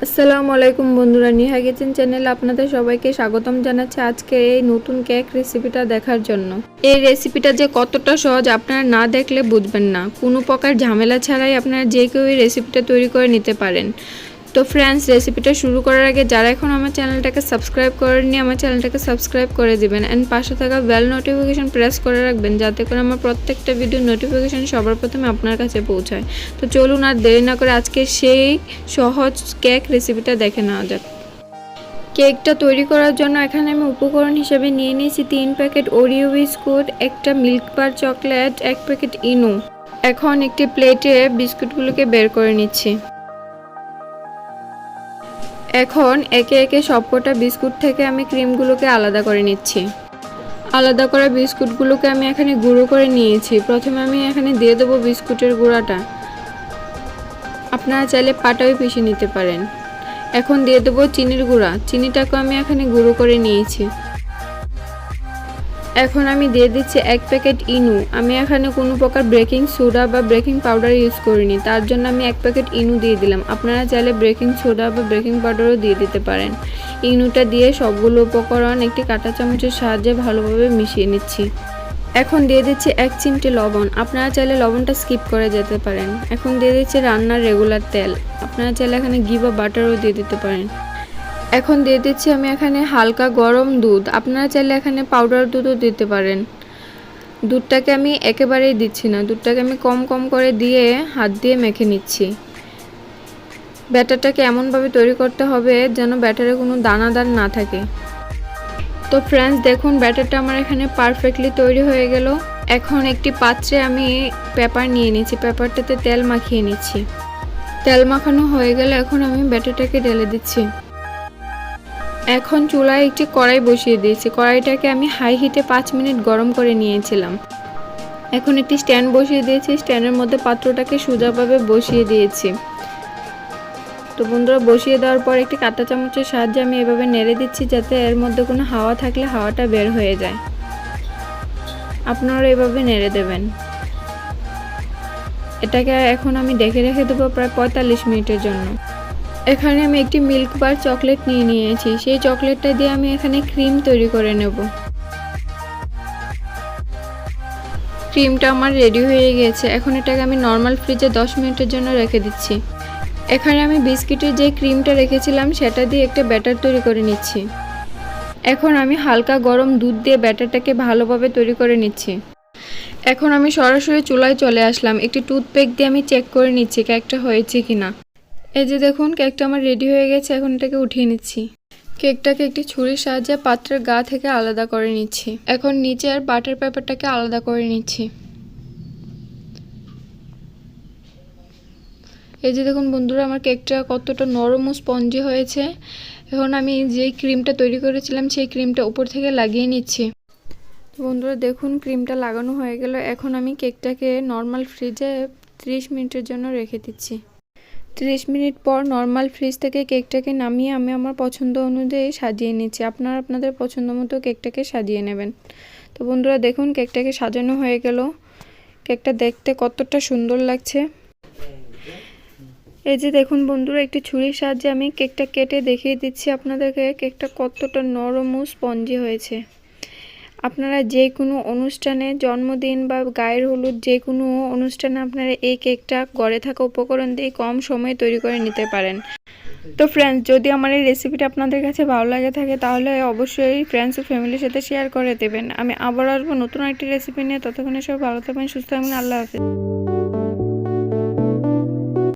আসসালামু আলাইকুম বন্ধুরা, নিহা কিচেন চ্যানেলে আপনাদের সবাইকে স্বাগতম জানাচ্ছি আজকে এই নতুন কেক রেসিপিটা দেখার জন্য। এই রেসিপিটা যে কতটা সহজ আপনারা না দেখলে বুঝবেন না। কোনো প্রকার ঝামেলা ছাড়াই আপনারা যে কেউ এই রেসিপিটা তৈরি করে নিতে পারেন। তো ফ্রেন্ডস, রেসিপিটা শুরু করার আগে যারা এখন আমার চ্যানেলটাকে সাবস্ক্রাইব করেননি আমার চ্যানেলটাকে সাবস্ক্রাইব করে দিবেন অ্যান্ড পাশে থাকা বেল নোটিফিকেশন প্রেস করে রাখবেন যাতে করে আমার প্রত্যেকটা ভিডিও নোটিফিকেশন সবার প্রথমে আপনার কাছে পৌঁছায়। তো চলুন আর দেরি না করে আজকে সেই সহজ কেক রেসিপিটা দেখে নেওয়া যাক। কেকটা তৈরি করার জন্য এখানে আমি উপকরণ হিসেবে নিয়ে নিয়েছি 3 প্যাকেট ওরিও বিস্কুট, একটা মিল্ক বার চকলেট, 1 প্যাকেট ইনো। এখন একটি প্লেটে বিস্কুটগুলোকে বের করে নিচ্ছি। এখন একে একে সবকটা বিস্কুট থেকে আমি ক্রিমগুলোকে আলাদা করে নিচ্ছি। আলাদা করা বিস্কুটগুলোকে আমি এখানে গুঁড়ো করে নিয়েছি। প্রথমে আমি এখানে দিয়ে দেবো বিস্কুটের গুঁড়াটা, আপনারা চাইলে পাটাও পিষে নিতে পারেন। এখন দিয়ে দেবো চিনির গুঁড়া, চিনিটাকে আমি এখানে গুঁড়ো করে নিয়েছি। এখন আমি দিয়ে দিচ্ছি 1 প্যাকেট ইনু। আমি এখানে কোনো প্রকার বেকিং সোডা বা বেকিং পাউডার ইউজ করিনি, তার জন্য আমি 1 প্যাকেট ইনু দিয়ে দিলাম। আপনারা চাইলে বেকিং সোডা বা বেকিং পাউডারও দিয়ে দিতে পারেন। ইনুটা দিয়ে সবগুলো উপকরণ একটি কাঁটা চামচের সাহায্যে ভালোভাবে মিশিয়ে নিচ্ছি। এখন দিয়ে দিচ্ছি 1 চিমটি লবণ, আপনারা চাইলে লবণটা স্কিপ করে যেতে পারেন। এখন দিয়ে দিচ্ছি রান্নার রেগুলার তেল, আপনারা চাইলে এখানে ঘি বা বাটারও দিয়ে দিতে পারেন। এখন দিয়ে দিচ্ছি আমি এখানে হালকা গরম দুধ, আপনারা চাইলে এখানে পাউডার দুধও দিতে পারেন। দুধটাকে আমি একেবারেই দিচ্ছি না, দুধটাকে আমি কম কম করে দিয়ে হাত দিয়ে মেখে নিচ্ছি। ব্যাটারটাকে এমনভাবে তৈরি করতে হবে যেন ব্যাটারে কোনো দানাদার না থাকে। তো ফ্রেন্ডস, দেখুন ব্যাটারটা আমার এখানে পারফেক্টলি তৈরি হয়ে গেল। এখন একটি পাত্রে আমি পেপার নিয়ে নিচ্ছি, পেপারটাতে তেল মাখিয়ে নিচ্ছি। তেল মাখানো হয়ে গেলে এখন আমি ব্যাটারটাকে ঢেলে দিচ্ছি। এখন চুলায় একটি কড়াই বসিয়ে দিয়েছি, কড়াইটাকে আমি হাই হিটে 5 মিনিট গরম করে নিয়েছিলাম। এখন একটি স্ট্যান্ড বসিয়ে দিয়েছি, স্ট্যান্ডের মধ্যে পাত্রটাকে সোজাভাবে বসিয়ে দিয়েছি। তো বন্ধুরা, বসিয়ে দেওয়ার পর একটি কাঁটা চামচের সাহায্যে আমি এভাবে নেড়ে দিচ্ছি যাতে এর মধ্যে কোনো হাওয়া থাকলে হাওয়াটা বের হয়ে যায়। আপনারা এভাবে নেড়ে দেবেন। এটাকে এখন আমি ঢেকে রেখে দেবো প্রায় 45 মিনিটের জন্য। এখানে আমি একটি মিল্ক বার চকলেট নিয়ে নিয়েছি, সেই চকলেটটা দিয়ে আমি এখানে ক্রিম তৈরি করে নেব। ক্রিমটা আমার রেডি হয়ে গেছে। এখন এটাকে আমি নর্মাল ফ্রিজে 10 মিনিটের জন্য রেখে দিচ্ছি। এখানে আমি বিস্কিটের যে ক্রিমটা রেখেছিলাম সেটা দিয়ে একটা ব্যাটার তৈরি করে নিচ্ছি। এখন আমি হালকা গরম দুধ দিয়ে ব্যাটারটাকে ভালোভাবে তৈরি করে নিচ্ছি। এখন আমি সরাসরি চুলায় চলে আসলাম, একটি টুথপিক দিয়ে আমি চেক করে নিচ্ছি কেকটা হয়েছে কিনা। এই যে দেখুন, কেকটা আমার রেডি হয়ে গেছে। এখন এটাকে উঠিয়ে নিচ্ছি। কেকটাকে একটি ছুরির সাহায্যে পাত্রের গা থেকে আলাদা করে নিচ্ছি। এখন নিচের বাটার পেপারটাকে আলাদা করে নিচ্ছি। এই যে দেখুন বন্ধুরা, আমার কেকটা কতটা নরম ও স্পঞ্জি হয়েছে। এখন আমি যেই ক্রিমটা তৈরি করেছিলাম সেই ক্রিমটা উপর থেকে লাগিয়ে নিচ্ছি। বন্ধুরা দেখুন, ক্রিমটা লাগানো হয়ে গেল। এখন আমি কেকটাকে নর্মাল ফ্রিজে 30 মিনিটের জন্য রেখে দিচ্ছি। 30 মিনিট পর নর্মাল ফ্রিজ থেকে কেকটাকে নামিয়ে আমি আমার পছন্দ অনুযায়ী সাজিয়ে নিচ্ছি। আপনারা আপনাদের পছন্দ মতো কেকটাকে সাজিয়ে নেবেন। তো বন্ধুরা দেখুন, কেকটাকে সাজানো হয়ে গেল। কেকটা দেখতে কতটা সুন্দর লাগছে। এই যে দেখুন বন্ধুরা, একটি ছুরির সাহায্যে আমি কেকটা কেটে দেখিয়ে দিচ্ছি আপনাদেরকে কেকটা কতটা নরম ও স্পঞ্জি হয়েছে। আপনারা যে কোনো অনুষ্ঠানে, জন্মদিন বা গায়ের হলুদ যে কোনো অনুষ্ঠানে আপনারা এই কেকটা ঘরে থাকা উপকরণ দিয়ে কম সময়ে তৈরি করে নিতে পারেন। তো ফ্রেন্ডস, যদি আমার এই রেসিপিটা আপনাদের কাছে ভালো লাগে থাকে তাহলে অবশ্যই ফ্রেন্ডস ও ফ্যামিলির সাথে শেয়ার করে দেবেন। আমি আবার আসবো নতুন একটি রেসিপি নিয়ে। ততক্ষণে সব ভালো থাকবেন, সুস্থ থাকবেন। আল্লাহ হাফেজ।